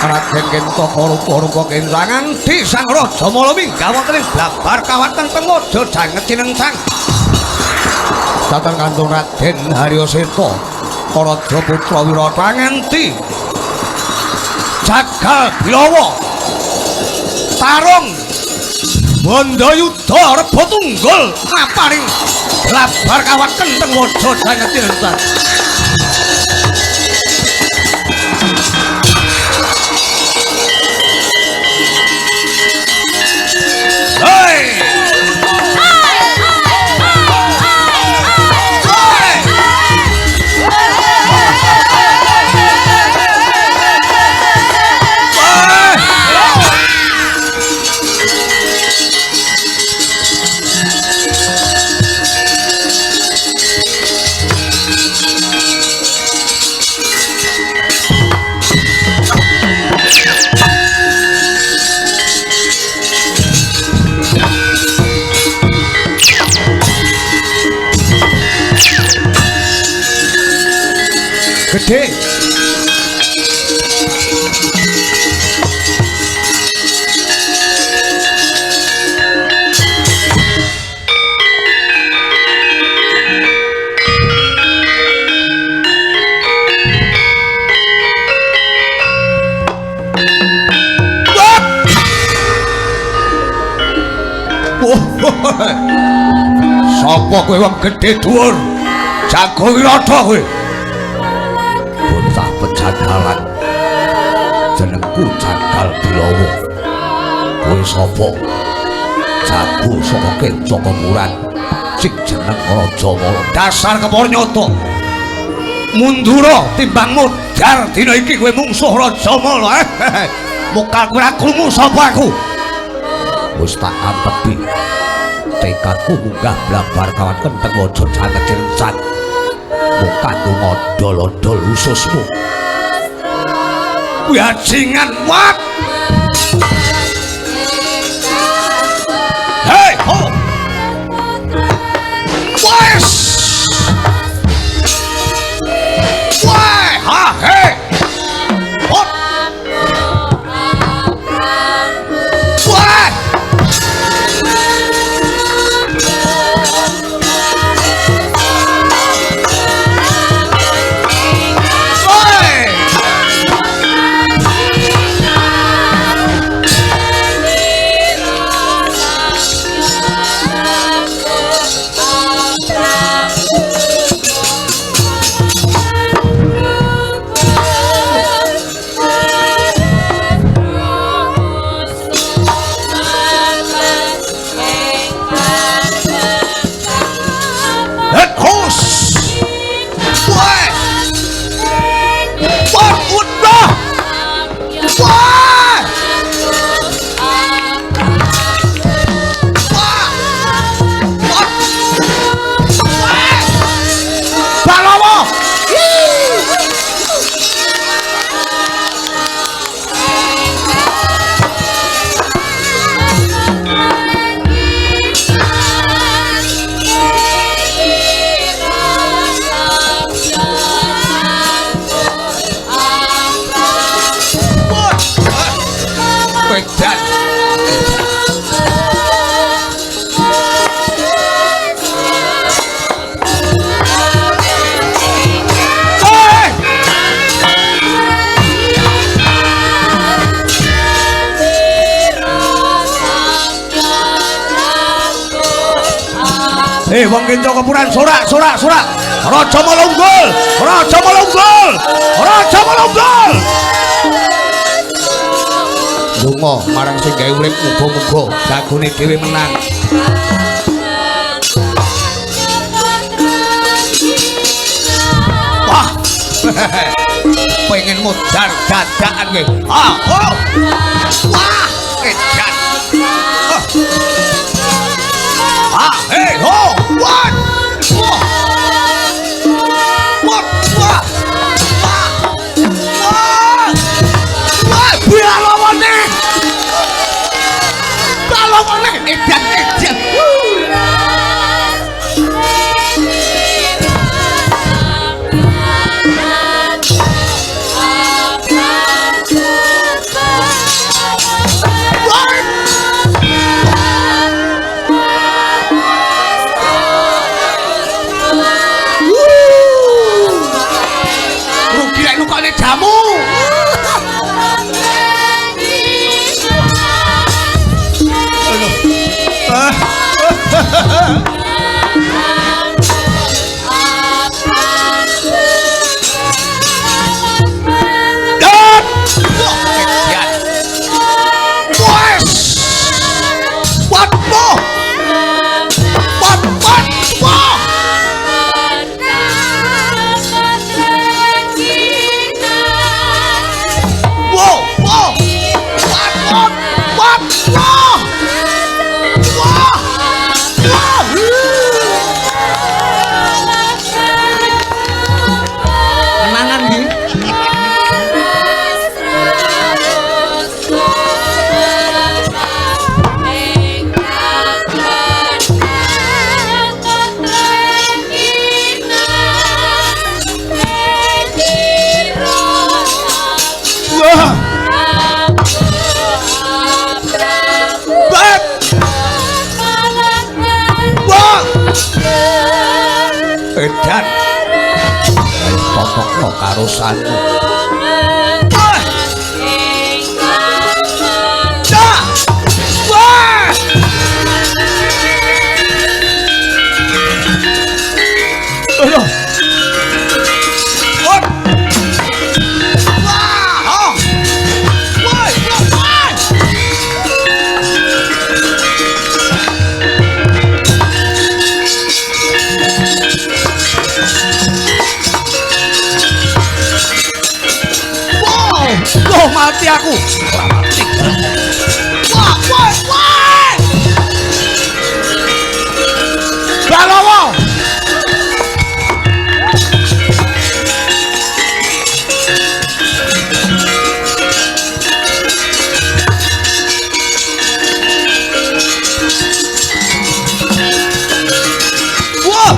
Raden Kento Korupa kencangan di sang raja mala mingga wonten ing blabar kawatan Pengojo janget cinengcang. Dateng kantun Raden Haryaseta Raja Putra Wirata nganti jagal Bilawa tarung Bandayuda reba tunggul maparing blabar kawatan Pengojo janget cinengcang. Gede sapa kowe wong gedhe dhuwur jago wirata kowe bocah pejagalan jenengku Jagal Bilawa kowe sapa jago saka Kenca Kemuran sing jeneng Raja Mala dasar kepornyata mundura timbang mudhar dina iki kowe mungsuh Raja Mala mokal kowe ora krungu sapa aku wis tak antepi tekadku munggah blabar kawan kenteng waja janget cinengcang mukadung odol-odol ususmu bajingan wat hei ho wes wah ha hei hot wah wong Kinca Kepuran sorak. Raja Mala unggul. Lunga marang sing gawe urip muga-muga jagone dhewe menang. Wah. Pengen modar dadakan kowe. Ah, oh. Wah, edan. Ah, hey, ho. What? Edan. Rugi lek nukone jamu. Edan popokno karo sangu. Mati aku. Wah. Balawo. Wah.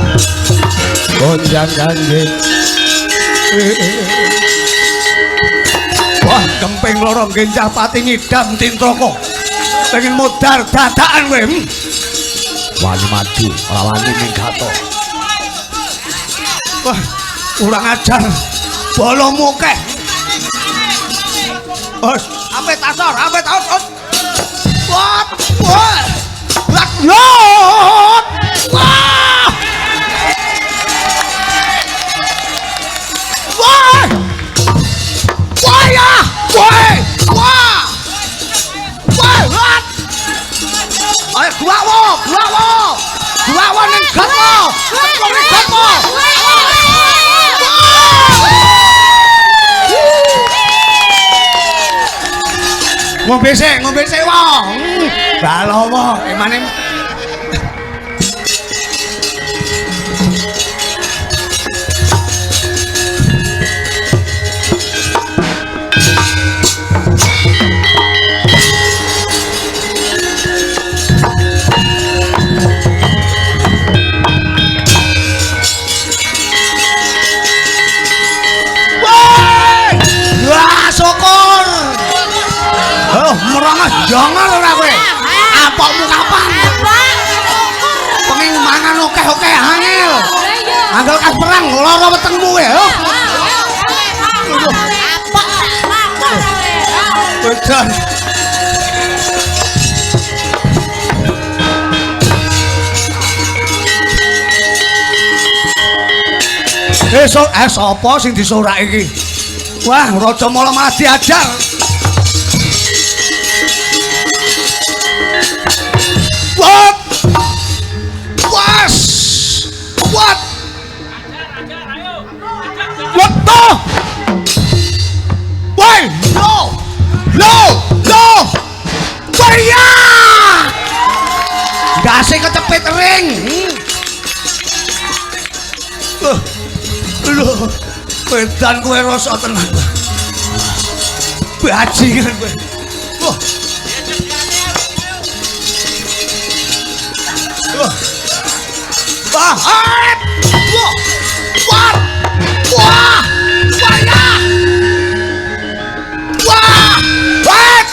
Gonjang ganjing. Wah, kemping loro genjah pati ngidam tintraka. Pengen modar dadakan kowe. Wani maju, lawani ning gato. Wah, kurang ajar. Bolomu akeh. Ape tasor. Wah. Lot. Wah. Ayo gua ning gato. Ngombe sik wong. Balawa emane jangan ora kowe. Apokmu kapan? Pengen mangan akeh-akeh angel. Angel kas perang lara wetengmu kowe, yo. Apok lapor kowe. Bedan. Besok sapa sing disorak iki? Wah, Raja Mala malah diajar. What? Was? What? What the? Why? No! No! No! Waya! Dase kecepit ring. Lho, wedan kowe rasa tenan. Bajingan kowe. Wah. Wah. Wah. Wah. Wah. Waya. Wah. What?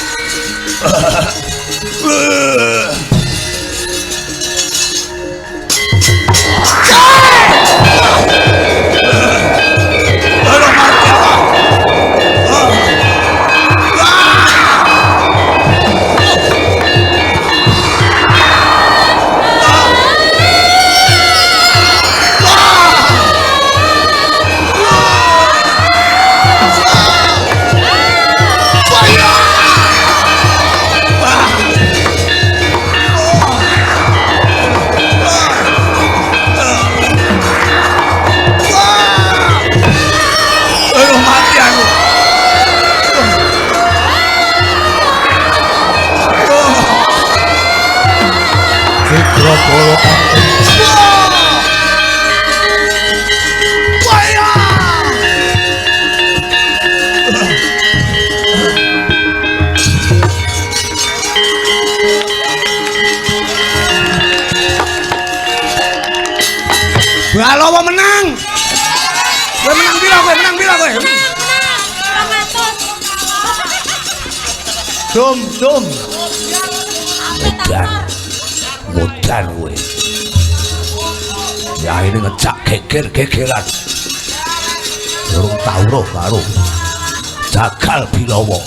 Balawa menang. Kowe menang pira kowe? Menang pira kowe? Dum. Mudan kowe. Ya ini ngejak geger-gegeran. Durung tau roh karo Jagal Bilawa.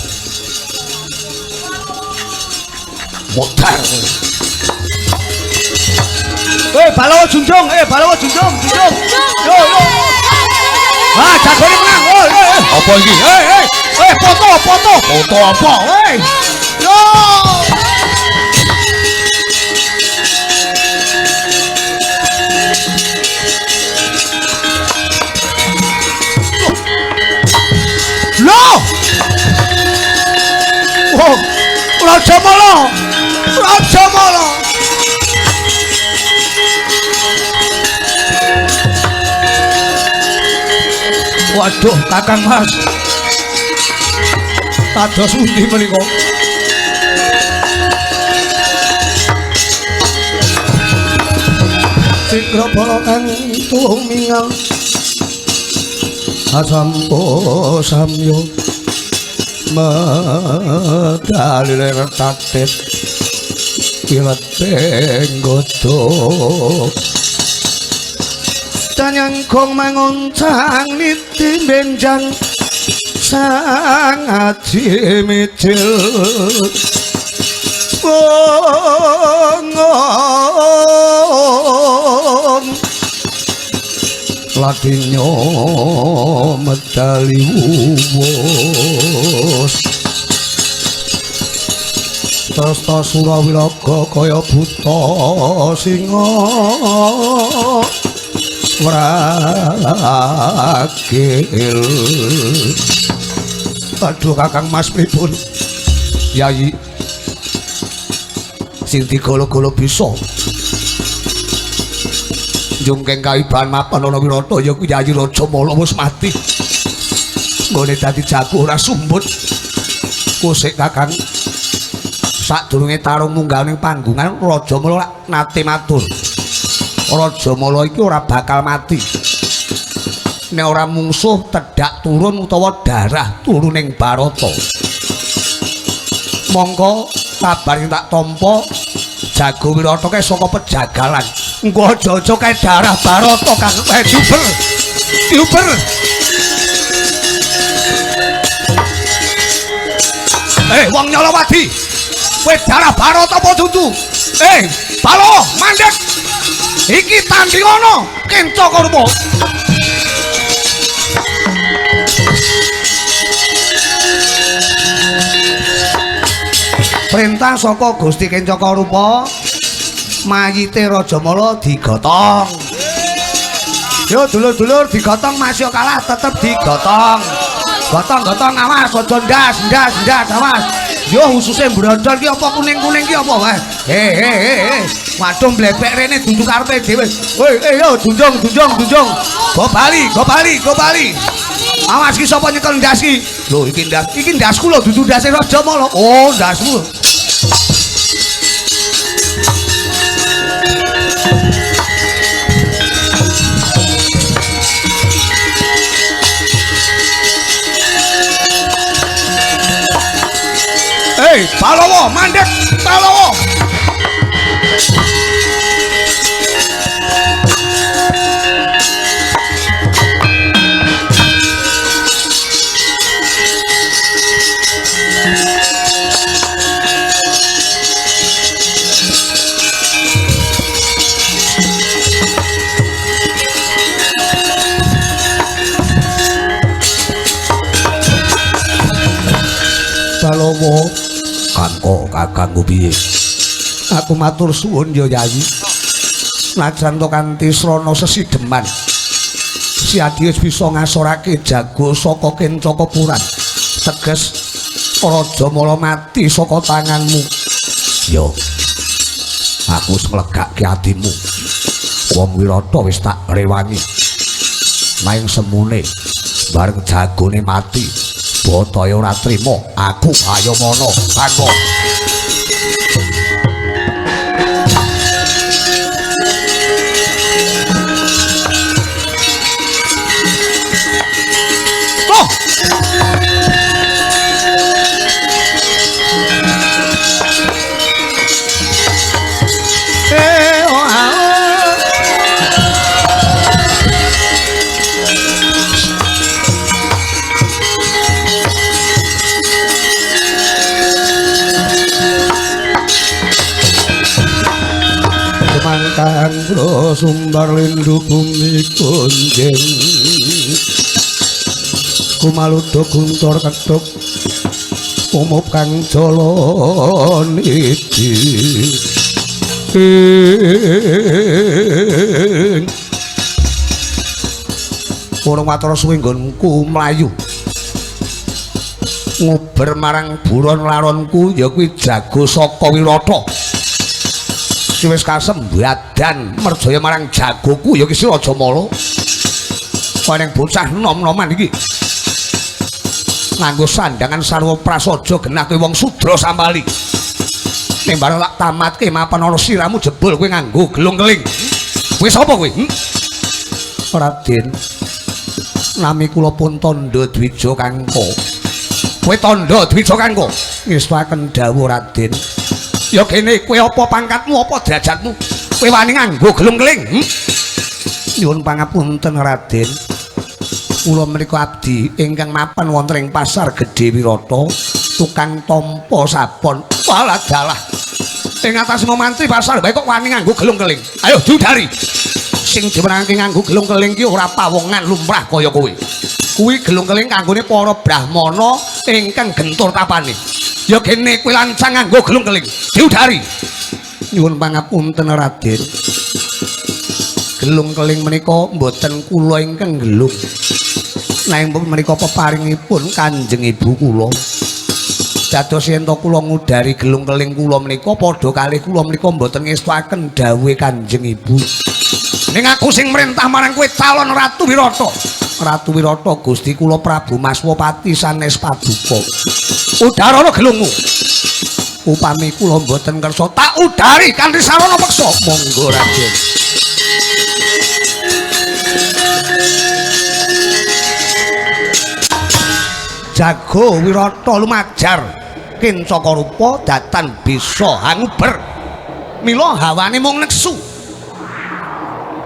Mudan. Balawa junjung, Yo. Ah, jagone menang. Apa iki? Foto. Foto apa? Yo. Loh. Oh, Raja Mala. Waduh, Kakang Mas. Kados pundi menika? Sikra para kang tumingal asampo samyo medali tatet kileteng godhog tanyangkong mangoncang niti benjang sang aji micil ngom ladinyo medali uwos Tasta Surawilaga kaya buta singa wragil. Aduh Kakang Mas pripun? Yayi sing digolo-golo bisa jungkeng kaibahan mapan ana Wirata ya ku Yayi Raja Mala wis mati. Nggone dadi jago ora sumbut. Kusik Kakang sadurunge tarung munggah ning panggungan Raja Mala nate matur. Raja Mala iki ora bakal mati. Nek ora mungsuh tedhak turun utawa darah turun ning Barata. Monggo kabar sing tak tampa jago Wirata kae saka pejagalan. Engko aja-aja kae darah Barata kang diuber. Wong Nyolowadi. Kowe darah Barata apa dudu? Balo, mandek. Iki tanding ana Kenca Karma. Perintah saka Gusti Kencaka Rupa mayite Rajamala digotong. Yo dulur-dulur digotong masih kalah tetep digotong. Gotong-gotong awas aja ndas awas. Yo ususe brondol ki apa kuning-kuning ki apa wae. He. Waduh mlebek rene dudu karepe dhewe. Woi yo dunjung. Go bali. Awas ki sapa nyekel ndas ki? Lho iki ndasku lho dudu ndase Rajamala. Oh ndasmu. Hei, Palawa, mandek, Palawa. Palawa. Kakangku piye? Aku matur suwun ya Yayi. Najan to kanthi srana sesideman. Si Adi wis bisa ngasorake jago saka Kencaka Puran. Teges Rajamala mati saka tanganmu. Yo. Aku wis nglegake atimu. Wong Wirata wis tak rewangi. Nanging semune bareng jagone mati. Bataya ora trima, aku Ayamana tanpa. Kangro sumbar lindu bumi kunjeng kumaludo guntur ketuk umup kang jolon iki urung watara suwi nggonku mlayu nguber marang buron laronku ya kuwi jago saka Wirata wis kasembadan merjaya marang jagoku ya ki Rajamala. Kaya ning bocah nom-noman iki. Nganggo sandangan sarwa prasaja genah kowe wong sudra sambali. Ning bareng lak tamatke mapan ana siramu jebul kowe nganggo gelung keling. Kowe sapa kowe? Raden. Nami kula pun Tandha Dwija Kangka. Kowe Tandha Dwija Kangka. Ngestuaken dawuh Raden. Ya kene kowe apa pangkatmu apa derajatmu? Kowe wani nganggo gelung keling? Nyuwun pangapunten Raden. Kula menika abdi ingkang mapan wonten ing Pasar Gedhe Wirata, tukang tampa sabon. Walah dalah. Ing atas mantri pasar bae kok wani nganggo gelung keling. Ayo diudari. Sing dimenangke nganggo gelung keling ki ora pawongan lumrah kaya kowe. Kuwi gelung keling kanggone para brahmana ingkang gentur tapane. Ya kene kowe lancang nganggo gelung keling. Diudari. Nyuwun pangapunten Raden. Gelung keling menika mboten kula ingkang gelung. Nanging menika peparingipun Kanjeng Ibu kula. Dados yen to kula ngudari gelung keling kula menika padha kalih kula menika mboten ngestuaken dawuhe Kanjeng Ibu. Ning aku sing mrentah marang kowe calon Ratu Wirata. Ratu Wirata Gusti kula Prabu Maswapati sanes paduka. Udarana gelungmu. Upami kula mboten kersa tak udari kanthi sarana peksa. Monggo Raden. Jago Wirata lumajar Kencaka Rupa datan bisa hanguber. Mila hawane mung neksu.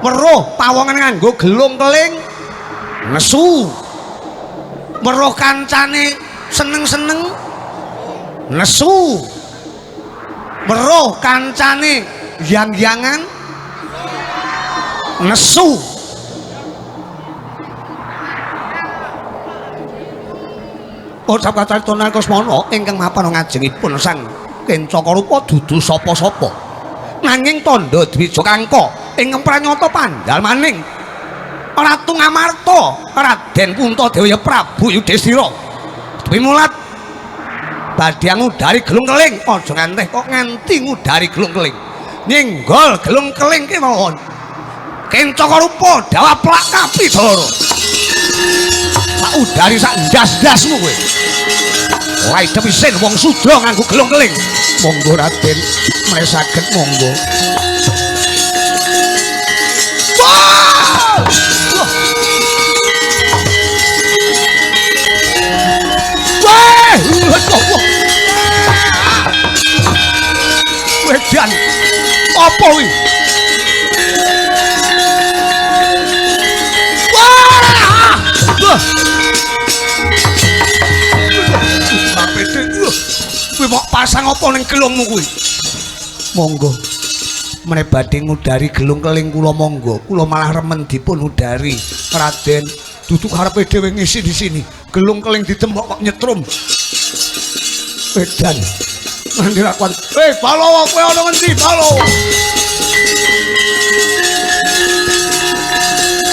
Weruh pawongan nganggo gelung keling nesu. Weruh kancane seneng-seneng nesu. Weruh kancane yang-yangan nesu. Sabda carita nalika semana ingkang mapan ngajengipun sang Kencaka Rupa dudu sapa-sapa. Nanging tandha Dwija Kangka ingkang pranyata pandhal maning Ratu Ngamarta, Raden Puntadewa Prabu Yudhistira. Dwimulat badhe ngudari gelung keling, aja ngantih kok nganti ngudari gelung keling. Nyenggol gelung keling kemawon. Kencaka Rupa dawa plak kapidara. Sak udari sak ndas-ndasmu kowe. Ora idep isin wong sudra nganggo gelung keling. Monggo Raden, menawi saged monggo. Wedan apa kuwi? Kuwi kok pasang apa ning gelungmu kuwi? Monggo. Menawi badhe ngudari gelung keling kula monggo. Kula malah remen dipun udari. Raden, dudu karepe dhewe ngisi di sini. Gelung keling ditembok kok nyetrum. Wedan. Nanti rakuan. Balawa kowe ana ngendi, Balawa?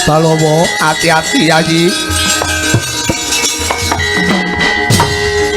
Balawa, hati-hati Yayi.